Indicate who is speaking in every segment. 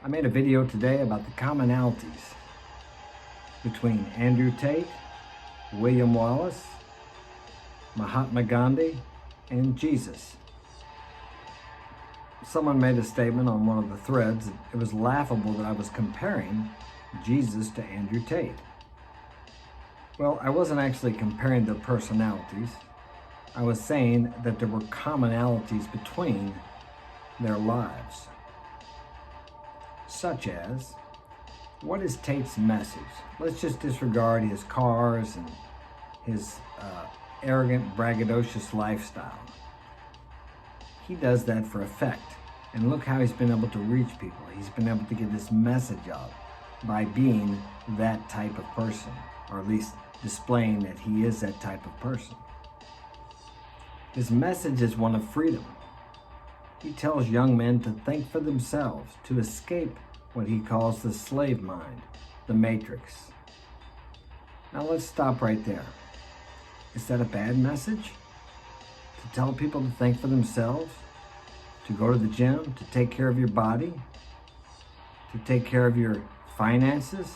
Speaker 1: I made a video today about the commonalities between Andrew Tate, William Wallace, Mahatma Gandhi, and Jesus. Someone made a statement on one of the threads. It was laughable that I was comparing Jesus to Andrew Tate. Well, I wasn't actually comparing their personalities. I was saying that there were commonalities between their lives. Such as, what is Tate's message? Let's just disregard his cars and his arrogant, braggadocious lifestyle. He does that for effect. And look how he's been able to reach people. He's been able to get his message out by being that type of person, or at least displaying that he is that type of person. His message is one of freedom. He tells young men to think for themselves, to escape what he calls the slave mind, the matrix. Now let's stop right there. Is that a bad message? To tell people to think for themselves? To go to the gym? To take care of your body? To take care of your finances?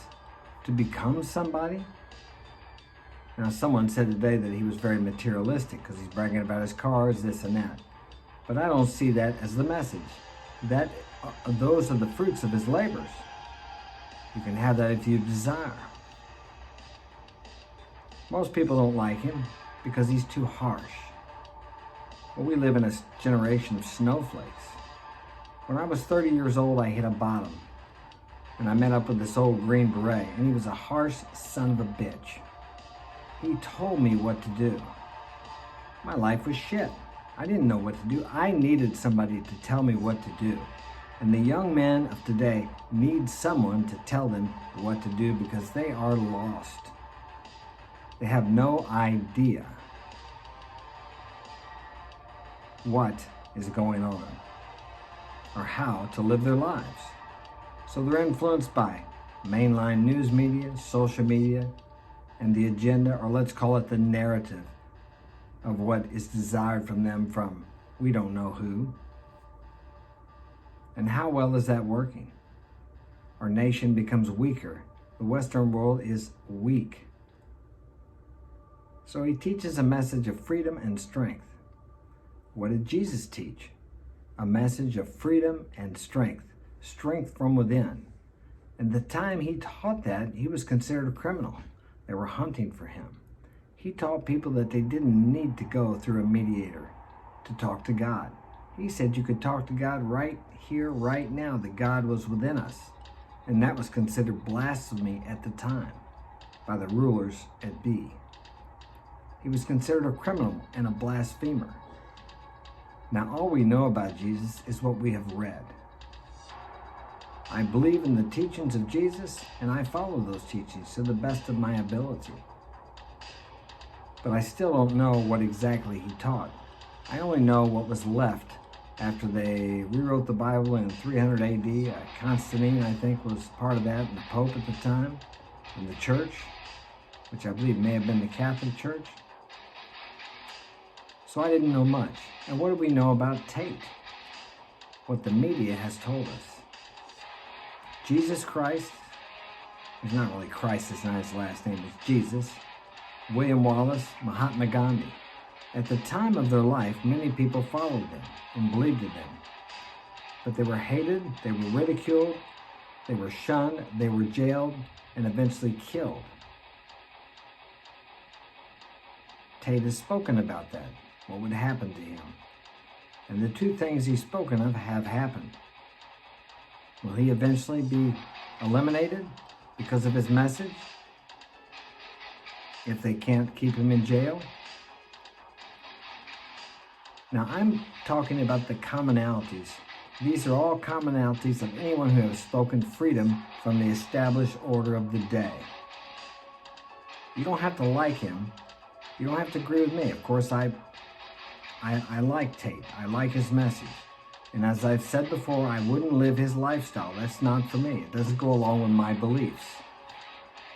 Speaker 1: To become somebody? Now someone said today that he was very materialistic because he's bragging about his cars, this and that. But I don't see that as the message. Those are the fruits of his labors. You can have that if you desire. Most people don't like him because he's too harsh. Well, we live in a generation of snowflakes. When I was 30 years old, I hit a bottom. And I met up with this old Green Beret, and he was a harsh son of a bitch. He told me what to do. My life was shit. I didn't know what to do. I needed somebody to tell me what to do. And the young men of today need someone to tell them what to do because they are lost. They have no idea what is going on or how to live their lives. So they're influenced by mainline news media, social media, and the agenda, or let's call it the narrative of what is desired from them from we don't know who. And how well is that working? Our nation becomes weaker. The Western world is weak. So he teaches a message of freedom and strength. What did Jesus teach? A message of freedom and strength. Strength from within. And the time he taught that, he was considered a criminal. They were hunting for him. He taught people that they didn't need to go through a mediator to talk to God. He said you could talk to God right here, right now, that God was within us. And that was considered blasphemy at the time by the rulers at B. He was considered a criminal and a blasphemer. Now all we know about Jesus is what we have read. I believe in the teachings of Jesus and I follow those teachings to the best of my ability. But I still don't know what exactly he taught. I only know what was left after they rewrote the Bible in 300 AD. Constantine, I think, was part of that, and the Pope at the time, and the church, which I believe may have been the Catholic Church. So I didn't know much. And what do we know about Tate? What the media has told us. Jesus Christ, he's not really Christ, it's not his last name, it's Jesus. William Wallace, Mahatma Gandhi. At the time of their life, many people followed them and believed in them. But they were hated, they were ridiculed, they were shunned, they were jailed, and eventually killed. Tate has spoken about that, what would happen to him. And the two things he's spoken of have happened. Will he eventually be eliminated because of his message? If they can't keep him in jail? Now I'm talking about the commonalities. These are all commonalities of anyone who has spoken freedom from the established order of the day. You don't have to like him. You don't have to agree with me. Of course, I like Tate. I like his message. And as I've said before, I wouldn't live his lifestyle. That's not for me. It doesn't go along with my beliefs.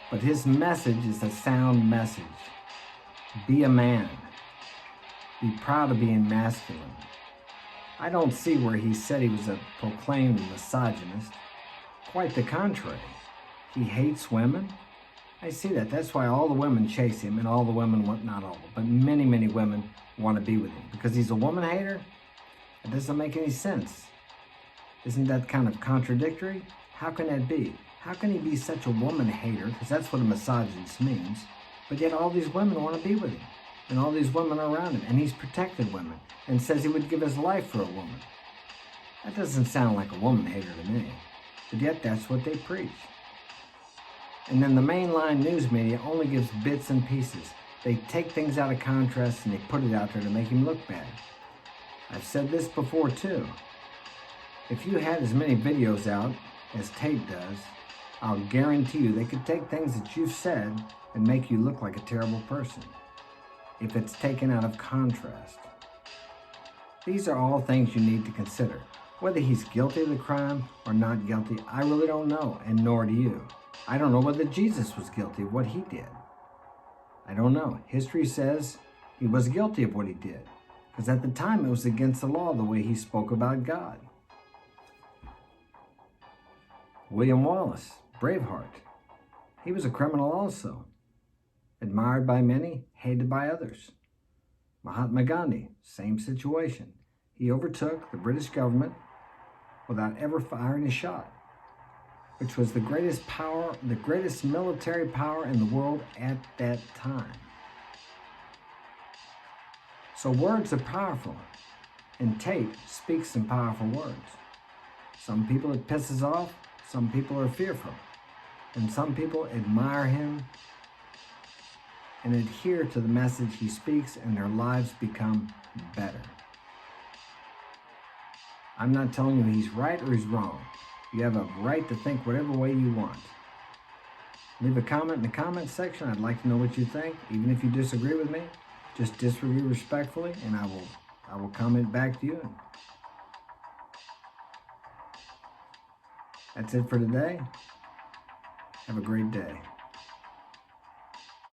Speaker 1: But his message is a sound message. Be a man. Be proud of being masculine. I don't see where he said he was a proclaimed misogynist. Quite the contrary. He hates women. I see that. That's why all the women chase him, and all the women want, not all, but many, many women want to be with him. Because he's a woman hater? It doesn't make any sense. Isn't that kind of contradictory? How can that be? How can he be such a woman hater? Because that's what a misogynist means. But yet all these women want to be with him. And all these women are around him. And he's protected women. And says he would give his life for a woman. That doesn't sound like a woman hater to me. But yet that's what they preach. And then the mainline news media only gives bits and pieces. They take things out of contrast and they put it out there to make him look bad. I've said this before too. If you had as many videos out as Tate does, I'll guarantee you they could take things that you've said and make you look like a terrible person. If it's taken out of contrast. These are all things you need to consider. Whether he's guilty of the crime or not guilty, I really don't know, and nor do you. I don't know whether Jesus was guilty of what he did. I don't know. History says he was guilty of what he did. Because at the time it was against the law the way he spoke about God. William Wallace, Braveheart. He was a criminal also. Admired by many, hated by others. Mahatma Gandhi, same situation. He overtook the British government without ever firing a shot, which was the greatest power, the greatest military power in the world at that time. So words are powerful, and Tate speaks some powerful words. Some people it pisses off, some people are fearful, and some people admire him and adhere to the message he speaks, and their lives become better. I'm not telling you he's right or he's wrong. You have a right to think whatever way you want. Leave a comment in the comment section. I'd like to know what you think. Even if you disagree with me, just disagree respectfully, and I will comment back to you. That's it for today. Have a great day.